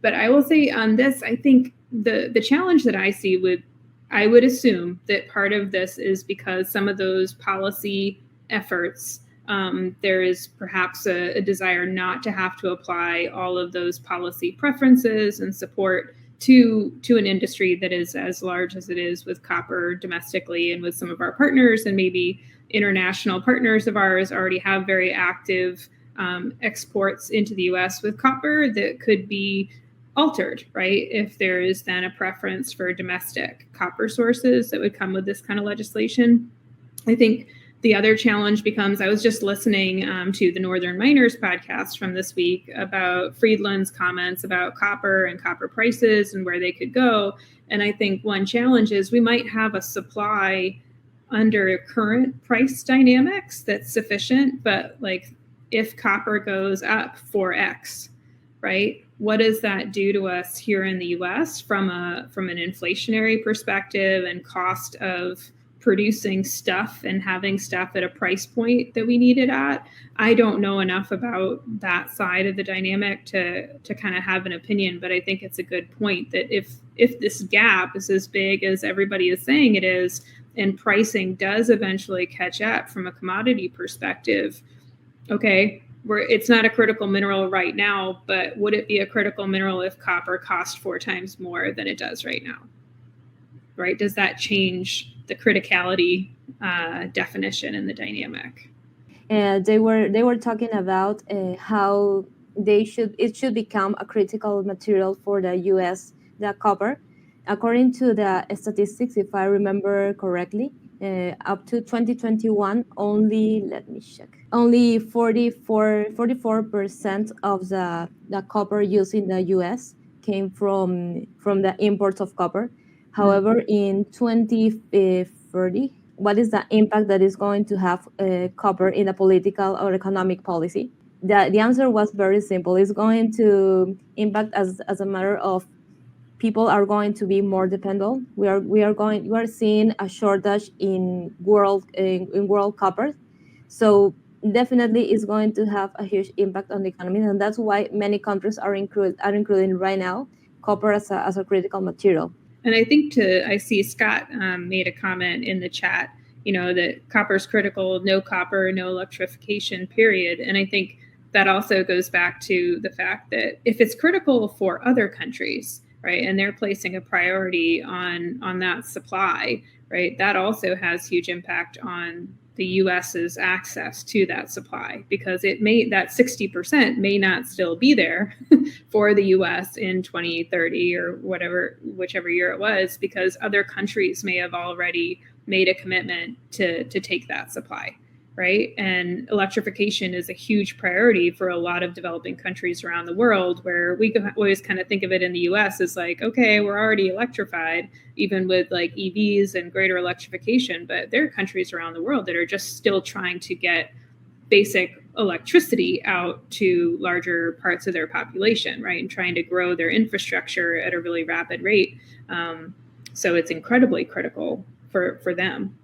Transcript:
But I will say on this, I think the challenge that I see I would assume that part of this is because some of those policy efforts, there is perhaps a desire not to have to apply all of those policy preferences and support to an industry that is as large as it is with copper domestically, and with some of our partners and maybe international partners of ours already have very active exports into the US with copper that could be altered, right? If there is then a preference for domestic copper sources that would come with this kind of legislation. I think the other challenge becomes, I was just listening to the Northern Miners podcast from this week about Friedland's comments about copper and copper prices and where they could go. And I think one challenge is we might have a supply under current price dynamics that's sufficient, but like if copper goes up 4x, right? What does that do to us here in the US from an inflationary perspective and cost of producing stuff and having stuff at a price point that we need it at? I don't know enough about that side of the dynamic to kind of have an opinion, but I think it's a good point that if this gap is as big as everybody is saying it is, and pricing does eventually catch up from a commodity perspective, okay, it's not a critical mineral right now, but would it be a critical mineral if copper cost 4 times more than it does right now? Right? Does that change the criticality definition and the dynamic? They were talking about how it should become a critical material for the US, the copper. According to the statistics, if I remember correctly, up to 2021, only 44% of the copper used in the US came from the imports of copper. However, in 2030, what is the impact that is going to have copper in a political or economic policy? The answer was very simple. It's going to impact as a matter of people are going to be more dependent. We are seeing a shortage in world copper, so definitely it's going to have a huge impact on the economy, and that's why many countries are including right now copper as a critical material. And I think I see Scott made a comment in the chat, that copper is critical, no copper, no electrification, period. And I think that also goes back to the fact that if it's critical for other countries, right, and they're placing a priority on that supply, right, that also has huge impact on the US's access to that supply, because that 60% may not still be there for the US in 2030 or whichever year it was, because other countries may have already made a commitment to take that supply. Right. And electrification is a huge priority for a lot of developing countries around the world, where we always kind of think of it in the US as like, okay, we're already electrified, even with like EVs and greater electrification. But there are countries around the world that are just still trying to get basic electricity out to larger parts of their population, right, and trying to grow their infrastructure at a really rapid rate. So it's incredibly critical for them.